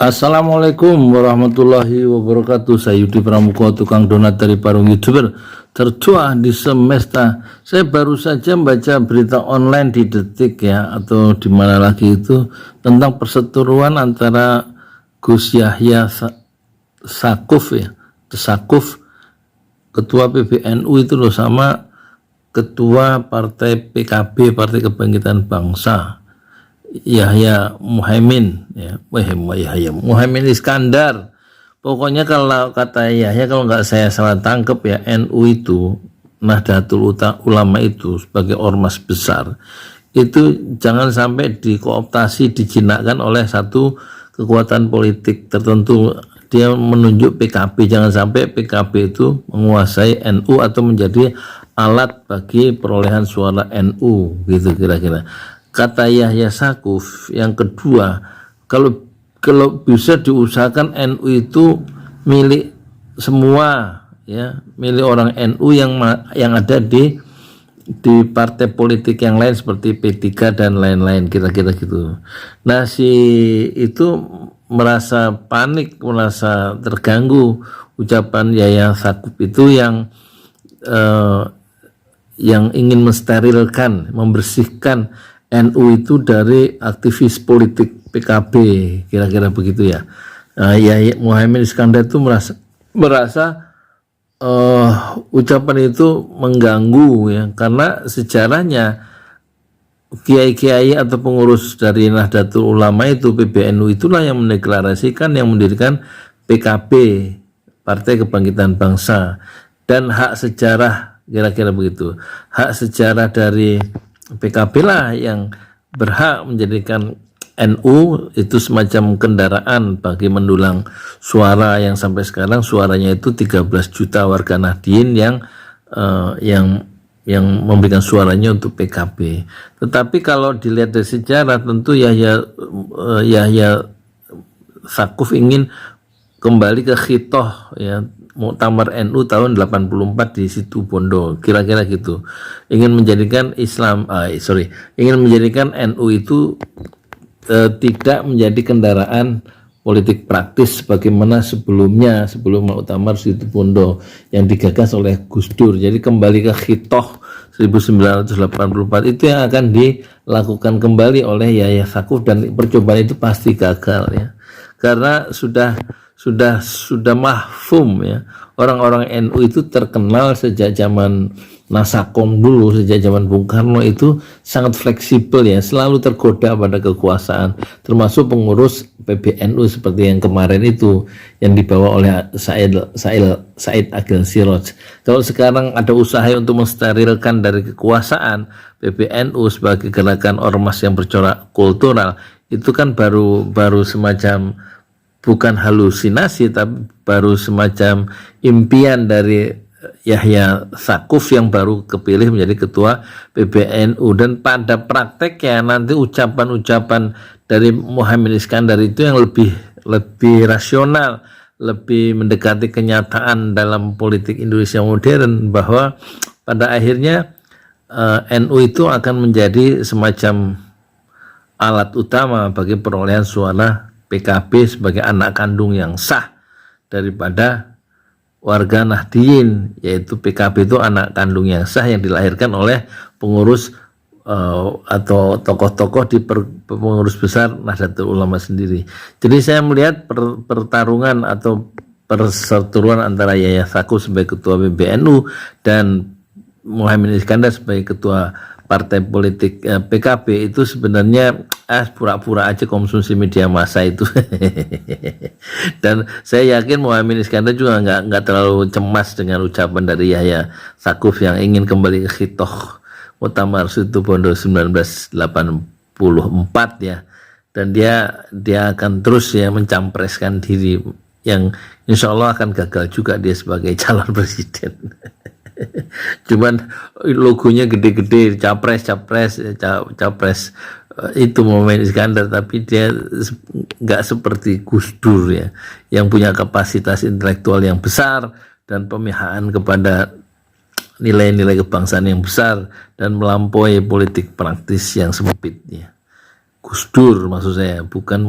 Assalamualaikum warahmatullahi wabarakatuh. Saya Yudi Pramuko, tukang donat dari Parung YouTuber tertua di semesta. Saya baru saja membaca berita online di Detik ya, atau di mana lagi itu, tentang perseteruan antara Gus Yahya Sakuf ya, Sakuf, ketua PBNU itu loh, sama ketua partai PKB, Partai Kebangkitan Bangsa, Yahya Muhaimin ya, Muhaimin Iskandar. Pokoknya kalau kata Yahya, kalau nggak saya salah tangkep ya, NU itu, Nahdlatul Ulama itu sebagai ormas besar itu jangan sampai dikooptasi, dijinakkan oleh satu kekuatan politik tertentu. Dia menunjuk PKB, jangan sampai PKB itu menguasai NU atau menjadi alat bagi perolehan suara NU gitu kira-kira. Kata Yahya Sakuf yang kedua, kalau bisa diusahakan NU itu milik semua ya, milik orang NU yang ada di partai politik yang lain seperti P3 dan lain-lain kira-kira gitu. Nah, si itu merasa panik, merasa terganggu ucapan Yahya Sakuf itu yang ingin mensterilkan, membersihkan NU itu dari aktivis politik PKB, kira-kira begitu ya. Yahya Muhaimin Iskandar itu merasa ucapan itu mengganggu ya, karena sejarahnya kiai-kiai atau pengurus dari Nahdlatul Ulama itu, PBNU itulah yang mendeklarasikan, yang mendirikan PKB, Partai Kebangkitan Bangsa, dan hak sejarah kira-kira begitu. Hak sejarah dari PKB lah yang berhak menjadikan NU itu semacam kendaraan bagi mendulang suara, yang sampai sekarang suaranya itu 13 juta warga Nahdien yang memberikan suaranya untuk PKB. Tetapi kalau dilihat dari sejarah, tentu Yahya Sakuf ingin kembali ke khitoh ya, Muktamar NU tahun 84 di situ Bondo, kira-kira gitu. Ingin menjadikan ingin menjadikan NU itu tidak menjadi kendaraan politik praktis sebagaimana sebelum Muktamar situ Bondo yang digagas oleh Gus Dur. Jadi kembali ke khitoh 1984 itu yang akan dilakukan kembali oleh Yahya Sakuf, dan percobaan itu pasti gagal ya. Karena sudah mahfum ya, orang-orang NU itu terkenal sejak zaman Nasakom dulu, sejak zaman Bung Karno itu sangat fleksibel ya, selalu tergoda pada kekuasaan, termasuk pengurus PBNU seperti yang kemarin itu yang dibawa oleh Said Agil Siroj. Kalau sekarang ada usaha untuk mensterilkan dari kekuasaan PBNU sebagai gerakan ormas yang bercorak kultural, itu kan baru semacam, bukan halusinasi, tapi baru semacam impian dari Yahya Sakuf yang baru kepilih menjadi ketua PBNU. Dan pada prakteknya nanti ucapan-ucapan dari Muhaimin Iskandar itu yang lebih rasional, lebih mendekati kenyataan dalam politik Indonesia modern, bahwa pada akhirnya NU itu akan menjadi semacam alat utama bagi perolehan suara PKB sebagai anak kandung yang sah daripada warga Nahdien, yaitu PKB itu anak kandung yang sah yang dilahirkan oleh pengurus atau tokoh-tokoh di pengurus besar Nahdlatul Ulama sendiri. Jadi saya melihat pertarungan atau perseteruan antara Yahya Sakuf sebagai ketua PBNU dan Muhaimin Iskandar sebagai ketua partai politik PKB itu sebenarnya pura-pura aja konsumsi media massa itu. Dan saya yakin Muhaimin Iskandar juga nggak terlalu cemas dengan ucapan dari Yahya Sakuf yang ingin kembali ke khitoh Muktamar situ Bondo 1984 ya. Dan dia akan terus ya mencampreskan diri, yang insya Allah akan gagal juga dia sebagai calon presiden. Cuman logonya gede-gede, capres itu Muhaimin Iskandar, tapi dia nggak seperti Gus Dur ya, yang punya kapasitas intelektual yang besar dan pemihakan kepada nilai-nilai kebangsaan yang besar dan melampaui politik praktis yang sempit ya. Gus Dur maksud saya, bukan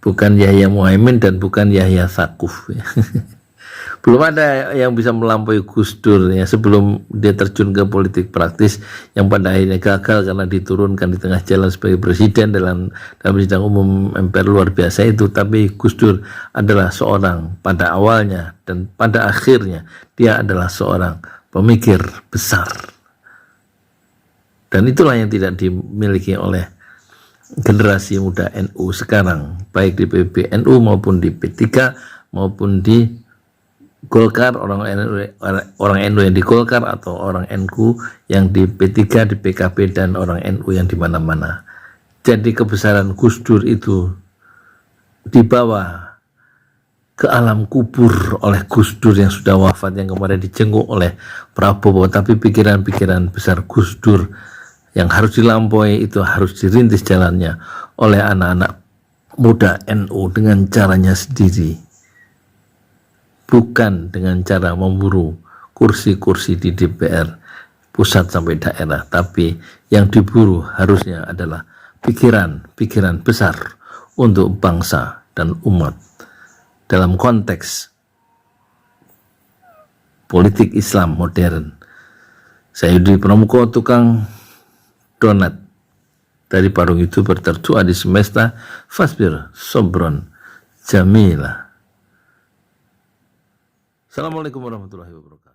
bukan Yahya Muhaimin dan bukan Yahya Sakuf. Belum ada yang bisa melampaui Gus Dur ya, sebelum dia terjun ke politik praktis yang pada akhirnya gagal karena diturunkan di tengah jalan sebagai presiden dalam sidang umum MPR luar biasa itu. Tapi Gus Dur adalah seorang, pada awalnya dan pada akhirnya dia adalah seorang pemikir besar, dan itulah yang tidak dimiliki oleh generasi muda NU sekarang, baik di PBNU maupun di P3 maupun di Golkar, orang NU yang di Golkar atau orang NU yang di P3, di PKB, dan orang NU yang di mana-mana. Jadi kebesaran Gus Dur itu dibawa ke alam kubur oleh Gus Dur yang sudah wafat, yang kemarin dijenguk oleh Prabowo. Tapi pikiran-pikiran besar Gus Dur yang harus dilampaui itu harus dirintis jalannya oleh anak-anak muda NU dengan caranya sendiri, bukan dengan cara memburu kursi-kursi di DPR pusat sampai daerah, tapi yang diburu harusnya adalah pikiran-pikiran besar untuk bangsa dan umat dalam konteks politik Islam modern. Saya Yudi Pramuko, tukang donat dari Parung YouTuber tertua di semesta. Fasbir Sobron Jamila. Assalamualaikum warahmatullahi wabarakatuh.